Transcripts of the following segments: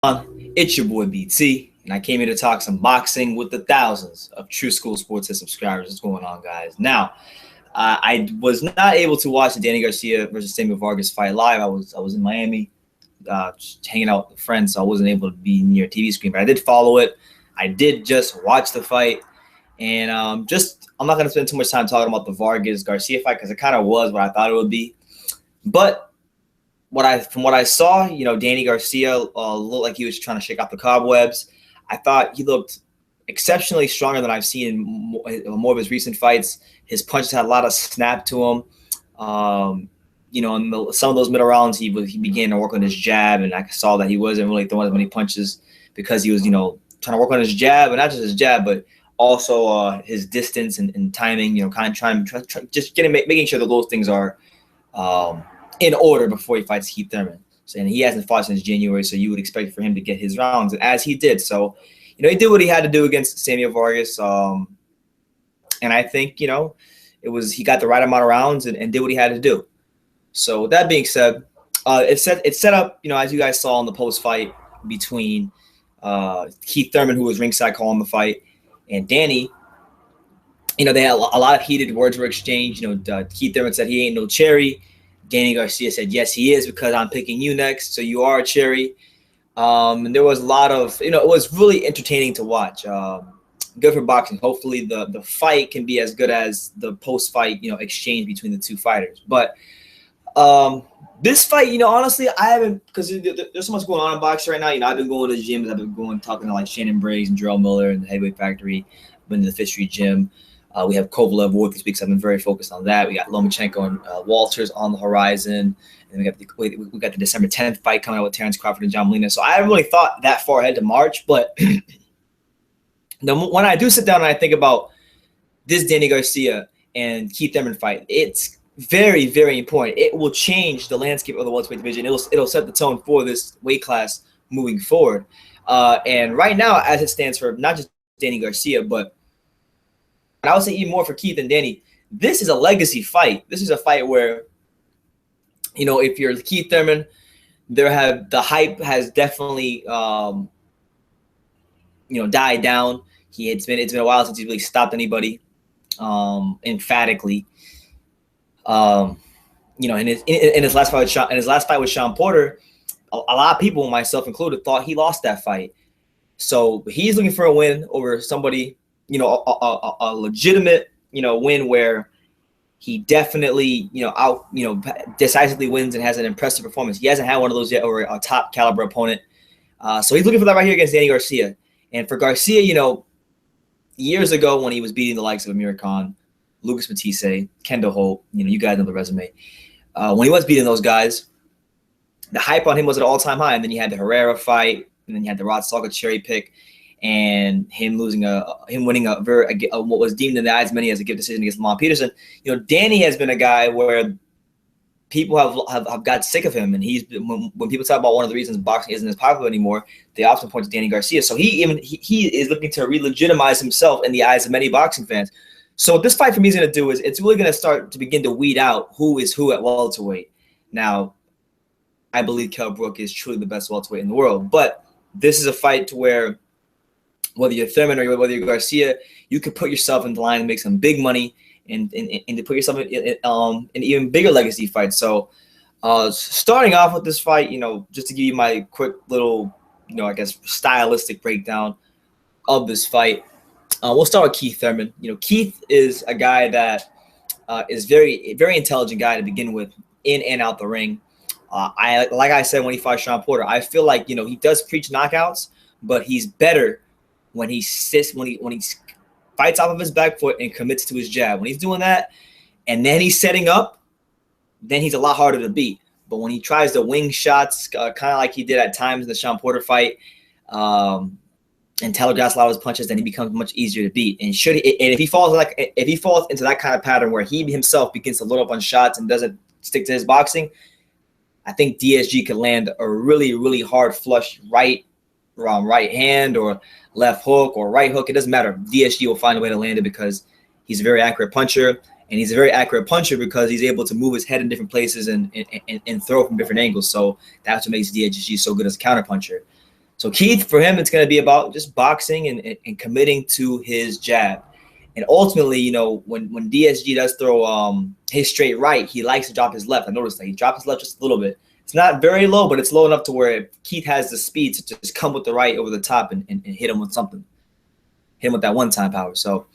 It's your boy BT, and I came here to talk some boxing with the thousands of True School Sports subscribers. What's going on, guys? Now, I was not able to watch the Danny Garcia versus Samuel Vargas fight live. I was in Miami, just hanging out with friends, so I wasn't able to be near a TV screen. But I did follow it. I did just watch the fight, and I'm not gonna spend too much time talking about the Vargas Garcia fight because it kind of was what I thought it would be, but from what I saw, Danny Garcia looked like he was trying to shake off the cobwebs. I thought he looked exceptionally stronger than I've seen in more of his recent fights. His punches had a lot of snap to him. In some of those middle rounds, he began to work on his jab, and I saw that he wasn't really throwing as many punches because he was, trying to work on his jab, and not just his jab, but also his distance and timing. Kind of making sure that those things are in order before he fights Keith Thurman. And he hasn't fought since January, so you would expect for him to get his rounds, as he did. So, he did what he had to do against Samuel Vargas. And I think, he got the right amount of rounds and did what he had to do. So with that being said, it's set up, as you guys saw in the post-fight between Keith Thurman, who was ringside calling the fight, and Danny. They had a lot of heated words were exchanged. Keith Thurman said he ain't no cherry. Danny Garcia said, yes, he is, because I'm picking you next. So you are a cherry. And there was a lot of, it was really entertaining to watch. Good for boxing. Hopefully the fight can be as good as the post-fight, exchange between the two fighters. But this fight, honestly, I haven't, because there's so much going on in boxing right now. I've been going to the gyms. I've been talking to like Shannon Briggs and Jarrell Miller and the Heavyweight Factory. I've been to the Fifth Street Gym. We have Kovalev Wood this week, so I've been very focused on that. We got Lomachenko and Walters on the horizon. And we got the December 10th fight coming out with Terrence Crawford and John Molina. So I haven't really thought that far ahead to March. But when I do sit down and I think about this Danny Garcia and Keith Thurman fight, it's very, very important. It will change the landscape of the welterweight division. It'll set the tone for this weight class moving forward. And right now, as it stands for not just Danny Garcia, but I would say even more for Keith and Danny, this is a legacy fight. This is a fight where, if you're Keith Thurman, the hype has definitely, died down. It's been a while since he really stopped anybody, emphatically. In his last fight with Sean Porter, a lot of people, myself included, thought he lost that fight. So he's looking for a win over somebody. A legitimate, win where he definitely, decisively wins and has an impressive performance. He hasn't had one of those yet over a top caliber opponent. So he's looking for that right here against Danny Garcia. And for Garcia, years ago when he was beating the likes of Amir Khan, Lucas Matisse, Kendall Holt, you guys know the resume. When he was beating those guys, the hype on him was at an all-time high. And then you had the Herrera fight, and then you had the Rod Salka cherry pick. And him winning what was deemed in the eyes of many as a gift decision against Lamont Peterson. Danny has been a guy where people have got sick of him, and when people talk about one of the reasons boxing isn't as popular anymore, they often point to Danny Garcia. So he is looking to re-legitimize himself in the eyes of many boxing fans. So what this fight for me is going to do is it's really going to start to begin to weed out who is who at welterweight. Now, I believe Kell Brook is truly the best welterweight in the world, but this is a fight to where, whether you're Thurman or whether you're Garcia, you can put yourself in the line and make some big money and to put yourself in an even bigger legacy fight. So starting off with this fight, just to give you my quick little, I guess, stylistic breakdown of this fight, we'll start with Keith Thurman. Keith is a guy that is very, very intelligent guy to begin with, in and out the ring. Like I said when he fought Sean Porter, I feel like, he does preach knockouts, but he's better when he fights off of his back foot and commits to his jab. When he's doing that and then he's setting up, then he's a lot harder to beat. But when he tries to wing shots, kind of like he did at times in the Sean Porter fight, and telegraphs a lot of his punches, then he becomes much easier to beat. And if he falls into that kind of pattern where he himself begins to load up on shots and doesn't stick to his boxing, I think DSG could land a really, really hard flush right hand or left hook or right hook. It doesn't matter. DSG will find a way to land it because he's a very accurate puncher, and he's a very accurate puncher because he's able to move his head in different places and throw from different angles. So that's what makes DSG so good as a counter puncher. So Keith, for him, it's going to be about just boxing and committing to his jab. And ultimately, you know, when DSG does throw his straight right, he likes to drop his left. I noticed that he dropped his left just a little bit. It's not very low, but it's low enough to where Keith has the speed to just come with the right over the top and hit him with something. Hit him with that one-time power. So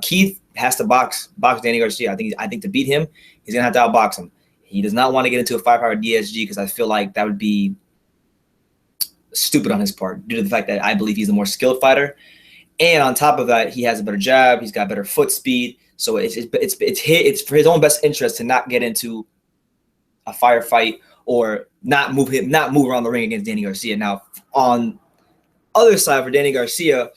Keith has to box Danny Garcia. I think to beat him, he's going to have to outbox him. He does not want to get into a 5-power DSG because I feel like that would be stupid on his part due to the fact that I believe he's the more skilled fighter. And on top of that, he has a better jab. He's got better foot speed. So it's for his own best interest to not get into a firefight or not move around the ring against Danny Garcia. Now, on other side for Danny Garcia,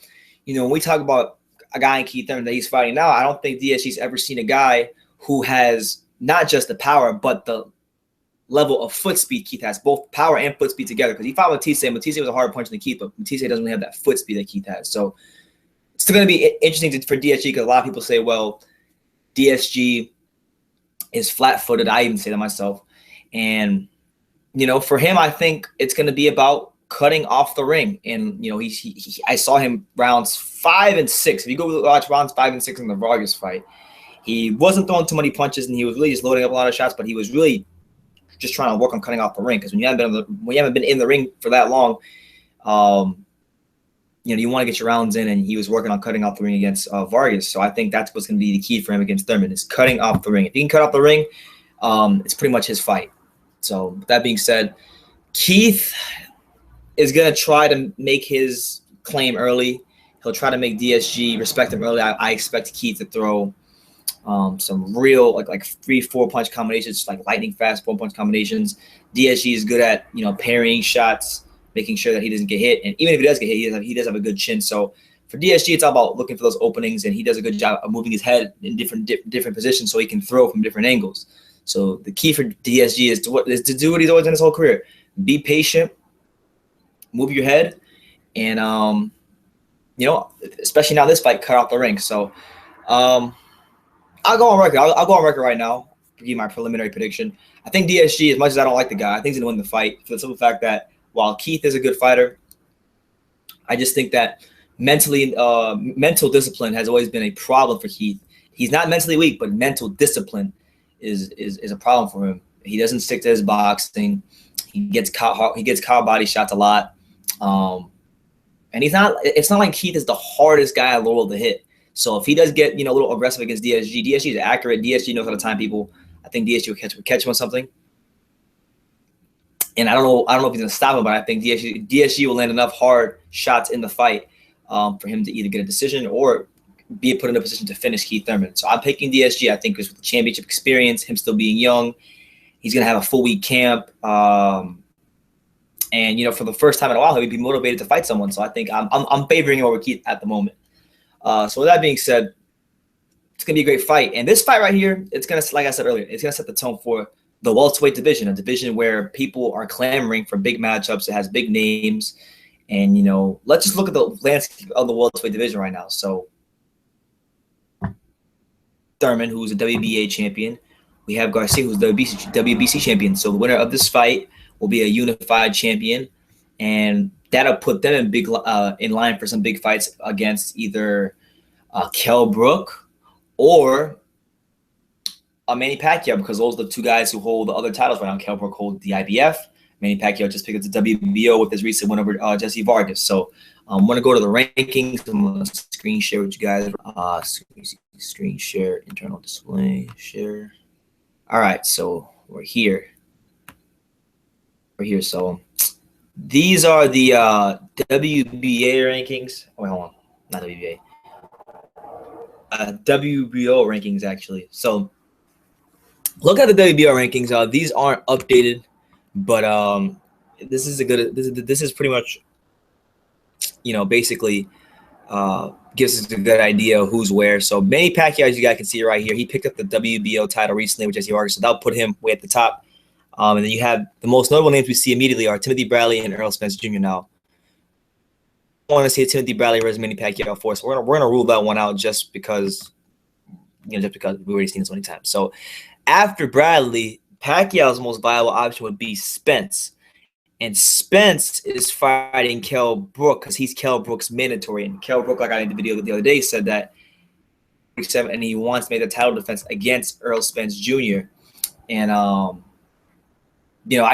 you know, when we talk about a guy in Keith Thurman that he's fighting now, I don't think DSG's ever seen a guy who has not just the power, but the level of foot speed Keith has, both power and foot speed together. Because he fought Matisse, and Matisse was a hard punch than Keith, but Matisse doesn't really have that foot speed that Keith has. So it's still going to be interesting for DSG because a lot of people say, well, DSG is flat-footed. I even say that myself. And, you know, for him, I think it's going to be about cutting off the ring. And, you know, I saw him rounds 5 and 6. If you go watch rounds 5 and 6 in the Vargas fight, he wasn't throwing too many punches, and he was really just loading up a lot of shots, but he was really just trying to work on cutting off the ring. Because when you haven't been in the ring for that long, you know, you want to get your rounds in, and he was working on cutting off the ring against Vargas. So I think that's what's going to be the key for him against Thurman is cutting off the ring. If he can cut off the ring, it's pretty much his fight. So with that being said, Keith is going to try to make his claim early. He'll try to make DSG respect him early. I expect Keith to throw some real like 3-4 punch combinations, like lightning fast 4-punch combinations. DSG is good at, you know, parrying shots, making sure that he doesn't get hit. And even if he does get hit, he does have a good chin. So for DSG, it's all about looking for those openings, and he does a good job of moving his head in different positions so he can throw from different angles. So the key for DSG is to do what he's always done his whole career: be patient, move your head, and you know, especially now this fight, cut off the ring. So I'll go on record. I'll go on record right now to give my preliminary prediction. I think DSG, as much as I don't like the guy, I think he's going to win the fight for the simple fact that while Keith is a good fighter, I just think that mental discipline has always been a problem for Keith. He's not mentally weak, but mental discipline is a problem for him. He doesn't stick to his boxing. He gets caught body shots a lot. And it's not like Keith is the hardest guy in the world to hit. So if he does get, you know, a little aggressive against DSG, DSG is accurate. DSG knows how to time people. I think DSG will catch him on something. And I don't know if he's gonna stop him, but I think DSG will land enough hard shots in the fight for him to either get a decision or be put in a position to finish Keith Thurman. So I'm picking DSG. I think because with the championship experience, him still being young, he's gonna have a full week camp. And you know, for the first time in a while, he'll be motivated to fight someone. So I think I'm favoring him over Keith at the moment. So with that being said, it's gonna be a great fight. And this fight right here, it's gonna, like I said earlier, it's gonna set the tone for the welterweight division, a division where people are clamoring for big matchups. It has big names, and you know, let's just look at the landscape of the welterweight division right now. So Thurman, who's a WBA champion, we have Garcia, who's the WBC champion. So the winner of this fight will be a unified champion, and that'll put them in line for some big fights against either Kell Brook or Manny Pacquiao, because those are the two guys who hold the other titles right now. Kell Brook holds the IBF. Manny Pacquiao just picked up the WBO with his recent win over Jesse Vargas. So I'm going to go to the rankings. I'm going to screen share with you guys. Screen share, internal display, share. All right, so we're here. So these are the WBA rankings. Oh, wait, hold on. Not WBA. WBO rankings, actually. So look at the WBO rankings. These aren't updated, but this is a good. This is pretty much, you know, basically gives us a good idea of who's where. So Manny Pacquiao, as you guys can see right here, he picked up the WBO title recently with Jesse Vargas, so that'll put him way at the top. And then you have the most notable names we see immediately are Timothy Bradley and Errol Spence Jr. Now, I want to see a Timothy Bradley versus Manny Pacquiao for us. We're gonna rule that one out just because we've already seen this many times. So after Bradley, Pacquiao's most viable option would be Spence. And Spence is fighting Kell Brook because he's Kell Brook's mandatory. And Kell Brook, like I did the video the other day, said that and he wants to make the title defense against Errol Spence Jr. And I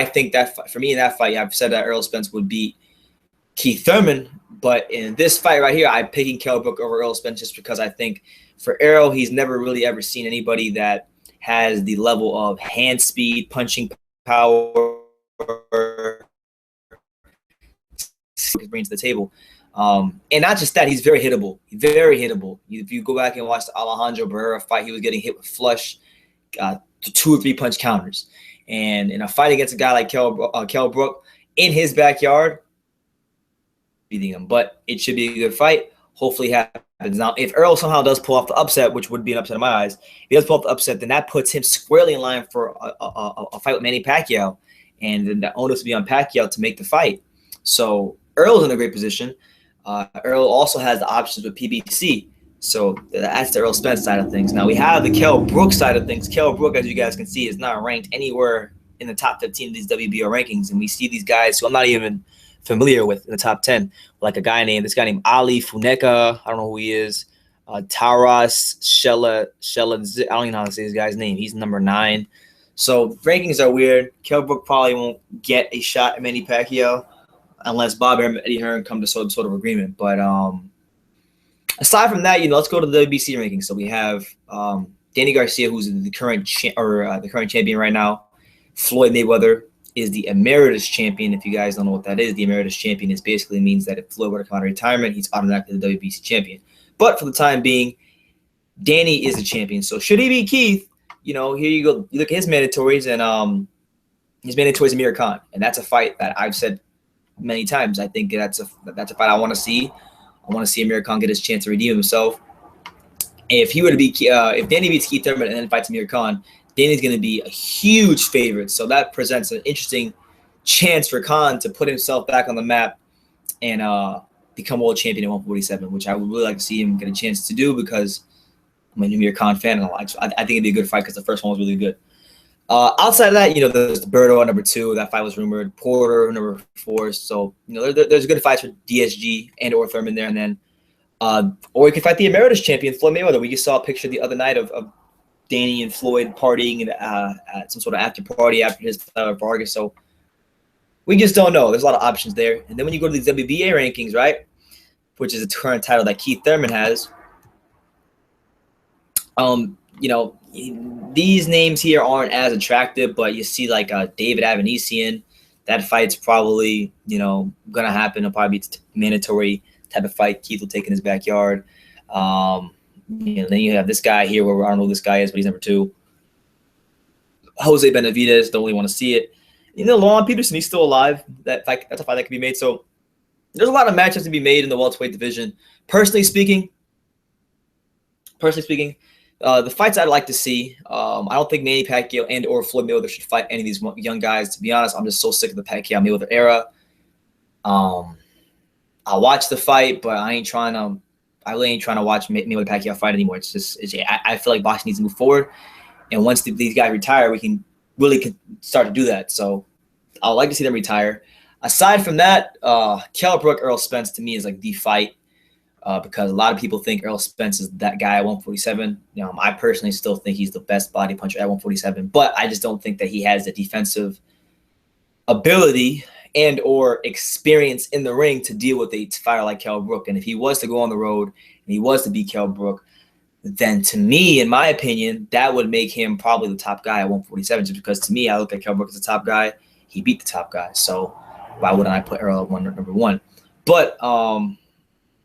think that for me in that fight, I've said that Errol Spence would beat Keith Thurman, but in this fight right here, I'm picking Kell Brook over Errol Spence just because I think for Errol, he's never really ever seen anybody that has the level of hand speed, punching power, brings to the table. And not just that, he's very hittable. Very hittable. If you go back and watch the Alejandro Barrera fight, he was getting hit with flush 2 or 3 punch counters. And in a fight against a guy like Kell Brook in his backyard, beating him. But it should be a good fight. Hopefully it happens. Now, if Errol somehow does pull off the upset, which would be an upset in my eyes, if he does pull off the upset, then that puts him squarely in line for a fight with Manny Pacquiao. And then the onus will be on Pacquiao to make the fight. So Errol's in a great position. Errol also has the options with PBC. So that's the Errol Spence side of things. Now we have the Kell Brook side of things. Kell Brook, as you guys can see, is not ranked anywhere in the top 15 of these WBO rankings. And we see these guys who I'm not even familiar with in the top 10, like this guy named Ali Funeka. I don't know who he is. Taras Shella. I don't even know how to say this guy's name. He's number 9. So rankings are weird. Kell Brook probably won't get a shot at Manny Pacquiao unless Bob Arum and Eddie Hearn come to some sort of agreement. But aside from that, let's go to the WBC rankings. So we have Danny Garcia, who's the current champion right now. Floyd Mayweather is the emeritus champion. If you guys don't know what that is, the emeritus champion basically means that if Floyd were to come out of retirement, he's automatically the WBC champion. But for the time being, Danny is the champion. So should he beat Keith, here you go. You look at his mandatories, and his mandatories Amir Khan, and that's a fight that I've said many times. I think that's a fight I want to see. I want to see Amir Khan get his chance to redeem himself. If he were to beat, if Danny beats Keith Thurman and then fights Amir Khan, Danny's going to be a huge favorite. So that presents an interesting chance for Khan to put himself back on the map and become world champion at 147, which I would really like to see him get a chance to do because I'm an Amir Khan fan. And I think it'd be a good fight because the first one was really good. Outside of that, there's Berto at number 2. That fight was rumored. Porter, number 4. So, there's good fights for DSG and or Thurman there. And then, or you can fight the emeritus champion, Floyd Mayweather. We just saw a picture the other night of Danny and Floyd partying at some sort of after party after his Vargas. So, we just don't know. There's a lot of options there. And then when you go to these WBA rankings, right, which is the current title that Keith Thurman has, these names here aren't as attractive, but you see like David Avanesian. That fight's probably, gonna happen. It'll probably be mandatory type of fight. Keith will take in his backyard. Then you have this guy here where I don't know who this guy is, but he's number 2. Jose Benavidez, don't really want to see it. Lon Peterson, he's still alive. That's a fight that can be made. So there's a lot of matchups to be made in the welterweight division. Personally speaking, the fights I'd like to see, I don't think Manny Pacquiao and or Floyd Mayweather should fight any of these young guys. To be honest, I'm just so sick of the Pacquiao-Mayweather era. I'll watch the fight, but I really ain't trying to watch Mayweather-Pacquiao fight anymore. I feel like boxing needs to move forward. And once these guys retire, we can really start to do that. So I'd like to see them retire. Aside from that, Kell Brook, Errol Spence to me is like the fight. Because a lot of people think Errol Spence is that guy at 147. I personally still think he's the best body puncher at 147, but I just don't think that he has the defensive ability and or experience in the ring to deal with a fighter like Kell Brook. And if he was to go on the road and he was to beat Kell Brook, then to me, in my opinion, that would make him probably the top guy at 147, just because to me, I look at Kell Brook as the top guy. He beat the top guy. So why wouldn't I put Errol at number 1? But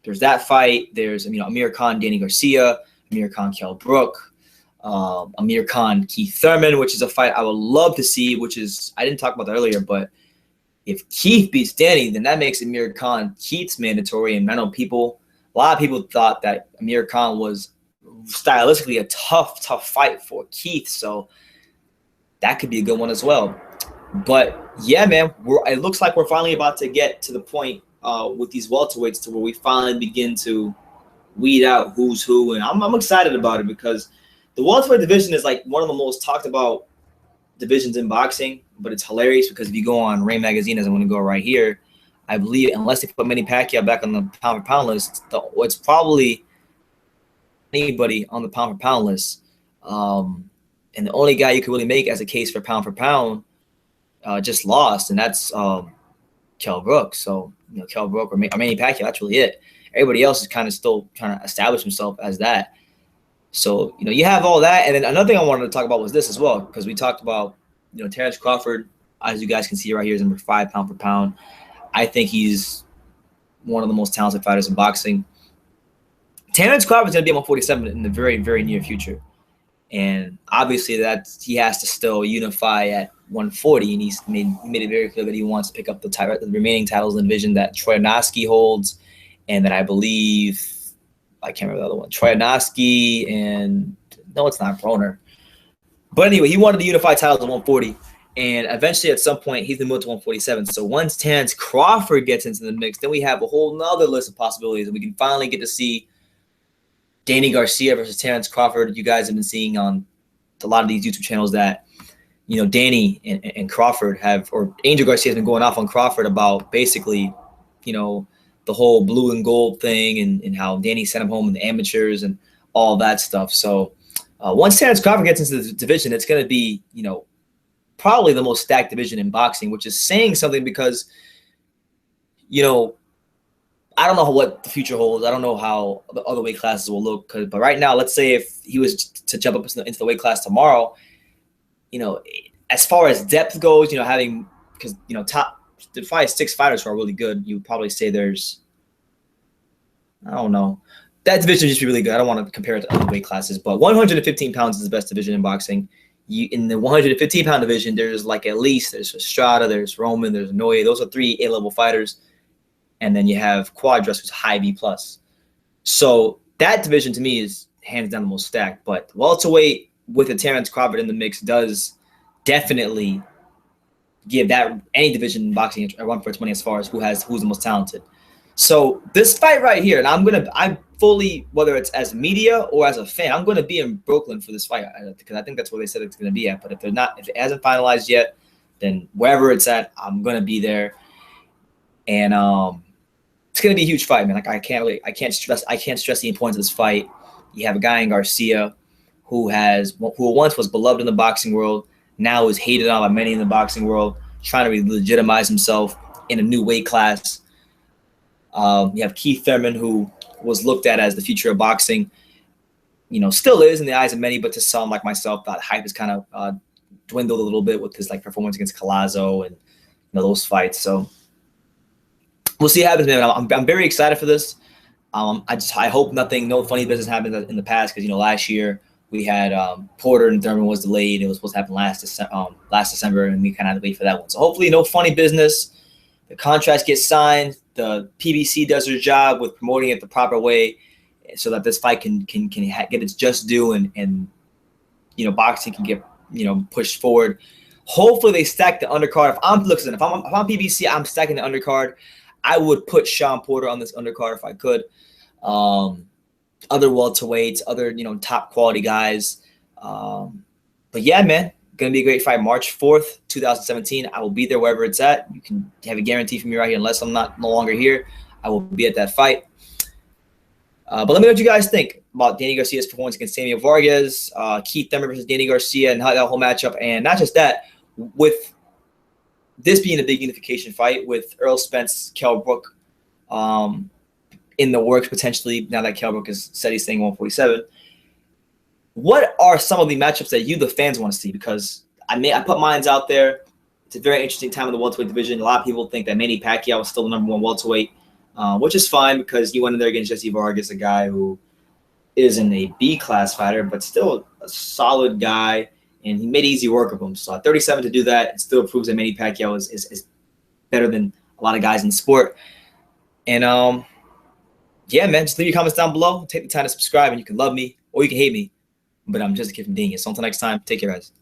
there's that fight. There's, Amir Khan, Danny Garcia, Amir Khan, Kell Brook, Amir Khan, Keith Thurman, which is a fight I would love to see, I didn't talk about that earlier, but if Keith beats Danny, then that makes Amir Khan Keith's mandatory. And I know a lot of people thought that Amir Khan was stylistically a tough fight for Keith. So that could be a good one as well. But yeah, man, it looks like we're finally about to get to the point with these welterweights to where we finally begin to weed out who's who, and I'm excited about it because the welterweight division is like one of the most talked about divisions in boxing, but it's hilarious because if you go on Ring Magazine, as I'm going to go right here, I believe unless they put Manny Pacquiao back on the pound for pound list, it's probably anybody on the pound for pound list. And the only guy you could really make as a case for pound just lost, and that's Kell Brook. So, Kell Brook or Manny Pacquiao, that's really it. Everybody else is kind of still trying to establish himself as that. So, you have all that. And then another thing I wanted to talk about was this as well, because we talked about, Terrence Crawford, as you guys can see right here, is number 5 pound for pound. I think he's one of the most talented fighters in boxing. Terrence Crawford's going to be at 147 in the very, very near future. And obviously he has to still unify at 140, and he made it very clear that he wants to pick up the remaining titles in the division that Troyanovsky holds, and that I believe, I can't remember the other one, Troyanovsky, and no, it's not Broner. But anyway, he wanted to unify titles at 140, and eventually at some point he's been moved to 147. So once Terrence Crawford gets into the mix, then we have a whole nother list of possibilities, and we can finally get to see Danny Garcia versus Terrence Crawford. You guys have been seeing on a lot of these YouTube channels that, Danny and Crawford or Angel Garcia has been going off on Crawford about basically, the whole blue and gold thing and how Danny sent him home in the amateurs and all that stuff. So once Terrence Crawford gets into the division, it's going to be, probably the most stacked division in boxing, which is saying something because, I don't know what the future holds. I don't know how the other weight classes will look. But right now, let's say if he was to jump up into the weight class tomorrow, as far as depth goes, because the 5-6 fighters who are really good, you would probably say there's, I don't know. That division would just be really good. I don't want to compare it to other weight classes, but 115 pounds is the best division in boxing. In the 115-pound division, there's there's Estrada, there's Roman, there's Noye. Those are 3 A-level fighters. And then you have Quadras, who's high B+. So that division, to me, is hands down the most stacked. But welterweight with a Terrence Crawford in the mix does definitely give that any division in boxing a run for its money as far as who's the most talented. So this fight right here, and I'm fully, whether it's as media or as a fan, I'm gonna be in Brooklyn for this fight because I think that's where they said it's gonna be at. But if it hasn't finalized yet, then wherever it's at, I'm gonna be there. And it's gonna be a huge fight, man. I can't stress the importance of this fight. You have a guy in Garcia who once was beloved in the boxing world, now is hated on by many in the boxing world, trying to legitimize himself in a new weight class. You have Keith Thurman, who was looked at as the future of boxing, still is in the eyes of many, but to some like myself, that hype has kind of dwindled a little bit with his performance against Collazo and those fights. So we'll see what happens, man. I'm very excited for this. I hope no funny business happens in the past because last year we had Porter and Thurman was delayed. It was supposed to happen last December, and we kind of had to wait for that one. So hopefully no funny business. The contracts get signed. The PBC does their job with promoting it the proper way, so that this fight can get its just due, and boxing can get pushed forward. Hopefully they stack the undercard. If I'm PBC, I'm stacking the undercard. I would put Sean Porter on this undercard if I could. Other welterweights, other top quality guys. But yeah, man, gonna be a great fight. March 4th, 2017. I will be there wherever it's at. You can have a guarantee from me right here, unless I'm no longer here. I will be at that fight. But let me know what you guys think about Danny Garcia's performance against Samuel Vargas, Keith Thurman versus Danny Garcia, and how that whole matchup. And not just that, with this being a big unification fight with Earl Spence, Kell Brook in the works potentially, now that Kell Brook has said he's staying 147. What are some of the matchups that you, the fans, want to see? Because I put mines out there. It's a very interesting time in the welterweight division. A lot of people think that Manny Pacquiao is still the number 1 welterweight, which is fine because he went in there against Jesse Vargas, a guy who isn't a B-class fighter, but still a solid guy, and he made easy work of him. So at 37 to do that, it still proves that Manny Pacquiao is better than a lot of guys in the sport. And yeah, man, just leave your comments down below. Take the time to subscribe, and you can love me or you can hate me. But I'm just a kid from Dingus. So until next time, take care, guys.